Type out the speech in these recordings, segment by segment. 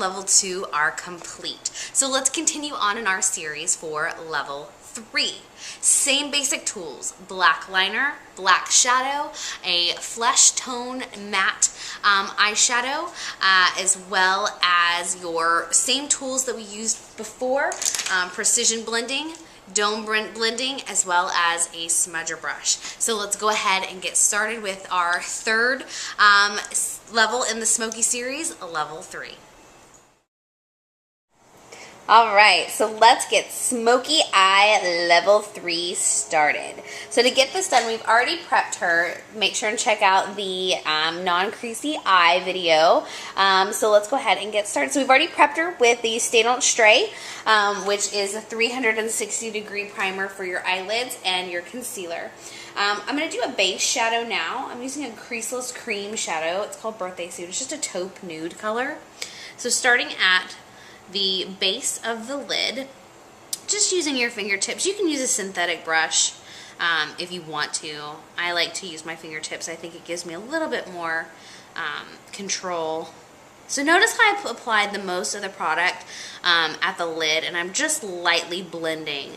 level 2 are complete. So let's continue on in our series for level 3. Same basic tools: black liner, black shadow, a flesh tone matte eyeshadow, as well as your same tools that we used before, precision blending, dome blending, as well as a smudger brush. So let's go ahead and get started with our third level in the Smokey series, level 3. Alright, so let's get Smokey Eye Level 3 started. So to get this done, we've already prepped her. Make sure and check out the non-creasy eye video. So let's go ahead and get started. So we've already prepped her with the Stay Don't Stray, which is a 360-degree primer for your eyelids and your concealer. I'm going to do a base shadow now. I'm using a creaseless cream shadow. It's called Birthday Suit. It's just a taupe nude color. So starting at the base of the lid, just using your fingertips. You can use a synthetic brush if you want to. I like to use my fingertips. I think it gives me a little bit more control. So notice how I applied the most of the product at the lid, and I'm just lightly blending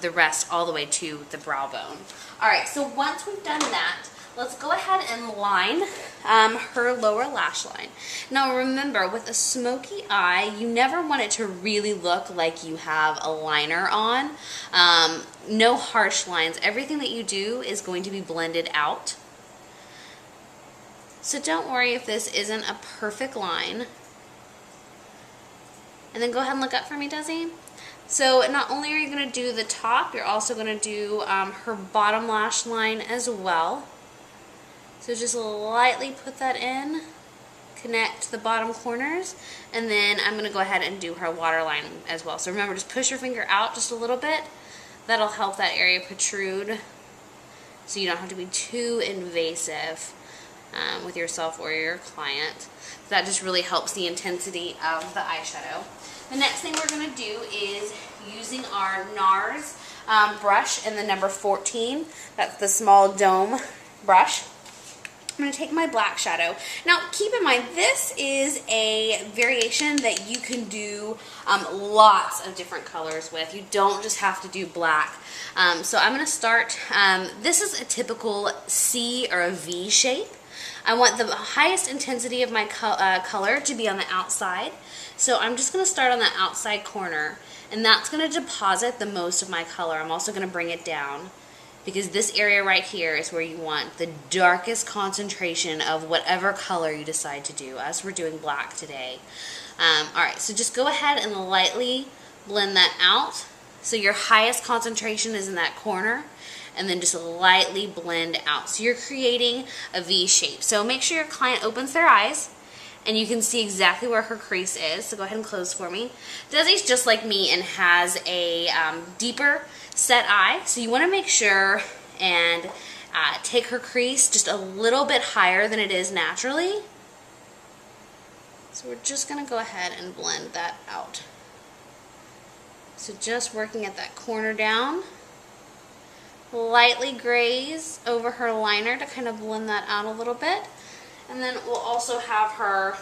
the rest all the way to the brow bone. Alright, so once we've done that, let's go ahead and line her lower lash line. Now remember, with a smoky eye, you never want it to really look like you have a liner on. No harsh lines. Everything that you do is going to be blended out. So don't worry if this isn't a perfect line. And then go ahead and look up for me, Desi. So not only are you going to do the top, you're also going to do her bottom lash line as well. So just lightly put that in, connect the bottom corners, and then I'm going to go ahead and do her waterline as well. So remember, just push your finger out just a little bit. That'll help that area protrude so you don't have to be too invasive with yourself or your client. That just really helps the intensity of the eyeshadow. The next thing we're going to do is using our NARS brush in the number 14. That's the small dome brush. I'm going to take my black shadow. Now keep in mind, this is a variation that you can do lots of different colors with. You don't just have to do black. So I'm going to start, this is a typical C or a V shape. I want the highest intensity of my color to be on the outside. So I'm just going to start on the outside corner, and that's going to deposit the most of my color. I'm also going to bring it down, because this area right here is where you want the darkest concentration of whatever color you decide to do, as we're doing black today. Alright, so just go ahead and lightly blend that out. So your highest concentration is in that corner, and then just lightly blend out. So you're creating a V shape. So make sure your client opens their eyes, and you can see exactly where her crease is. So go ahead and close for me. Desi's just like me and has a deeper set eye, so you want to make sure and take her crease just a little bit higher than it is naturally. So we're just going to go ahead and blend that out. So just working at that corner down, lightly graze over her liner to kind of blend that out a little bit, and then we'll also have her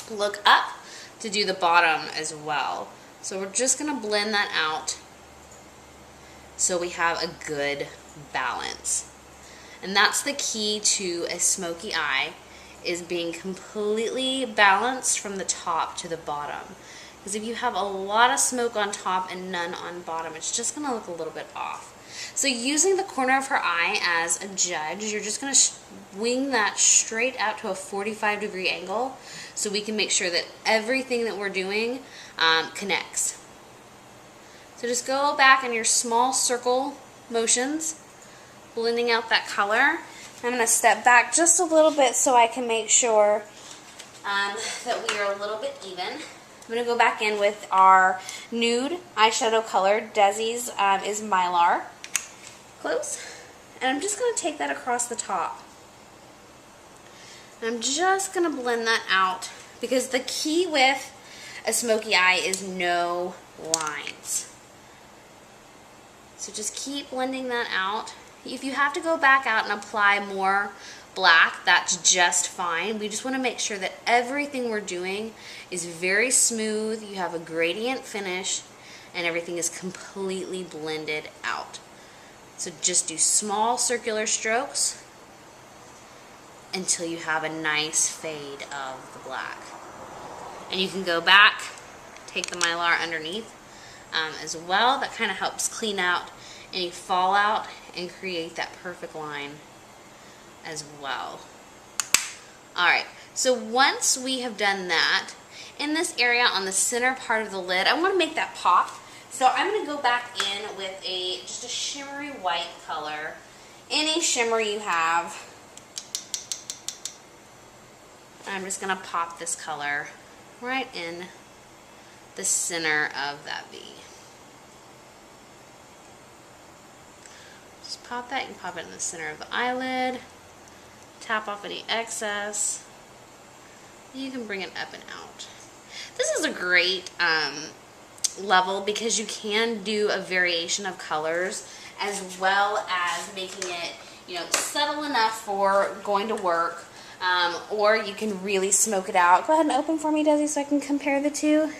look up to do the bottom as well. So we're just going to blend that out so we have a good balance. And that's the key to a smoky eye, is being completely balanced from the top to the bottom. Because if you have a lot of smoke on top and none on bottom, it's just going to look a little bit off. So using the corner of her eye as a judge, you're just going to wing that straight out to a 45-degree angle so we can make sure that everything that we're doing connects. So just go back in your small circle motions, blending out that color. I'm going to step back just a little bit so I can make sure that we are a little bit even. I'm going to go back in with our nude eyeshadow color. Desi's is Mylar. Close. And I'm just going to take that across the top. I'm just going to blend that out, because the key with a smoky eye is no lines. So just keep blending that out. if you have to go back out and apply more black, that's just fine. We just want to make sure that everything we're doing is very smooth, you have a gradient finish, and everything is completely blended out. So just do small circular strokes until you have a nice fade of the black. And you can go back, take the Mylar underneath as well. That kind of helps clean out any fallout and create that perfect line as well. Alright, so once we have done that, in this area on the center part of the lid, I want to make that pop. So I'm going to go back in with just a shimmery white color. Any shimmer you have. I'm just going to pop this color right in the center of that V. Just pop that. You can pop it in the center of the eyelid. Tap off any excess. You can bring it up and out. This is a great level because you can do a variation of colors as well as making it, you know, subtle enough for going to work, or you can really smoke it out. Go ahead and open for me, Desi, so I can compare the two.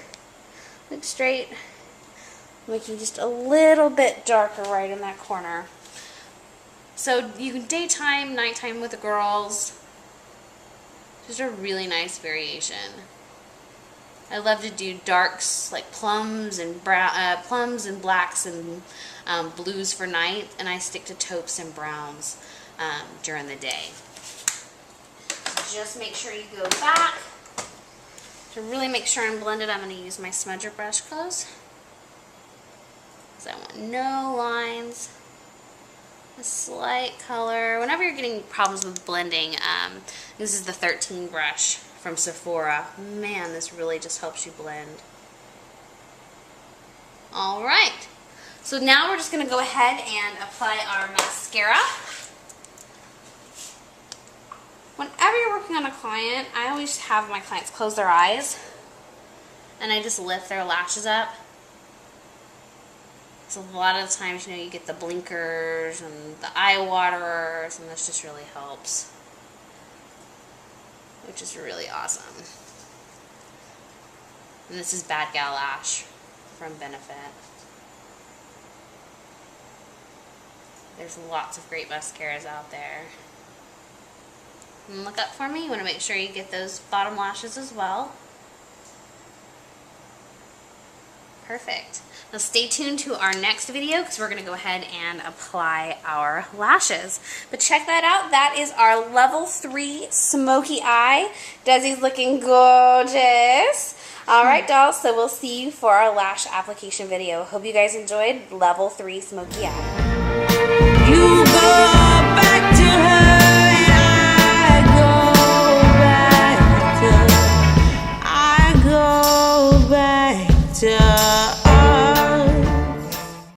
Look straight. Making just a little bit darker right in that corner. So you can daytime, nighttime with the girls. Just a really nice variation. I love to do darks like plums and plums and blacks and blues for night, and I stick to taupes and browns during the day. So just make sure you go back. To really make sure I'm blended, I'm going to use my smudger brush close, because I want no lines. A slight color. Whenever you're getting problems with blending, this is the 13 brush from Sephora. Man, this really just helps you blend. Alright, so now we're just going to go ahead and apply our mascara. Whenever you're working on a client, I always have my clients close their eyes and I just lift their lashes up. So a lot of the times, you know, you get the blinkers and the eye waterers, and this just really helps, which is really awesome. And this is Bad Gal Lash from Benefit. There's lots of great mascaras out there. And look up for me. You want to make sure you get those bottom lashes as well. Perfect. Now stay tuned to our next video because we're going to go ahead and apply our lashes. But check that out. That is our level 3 smoky eye. Desi's looking gorgeous. Alright, dolls, so we'll see you for our lash application video. Hope you guys enjoyed level 3 smoky eye.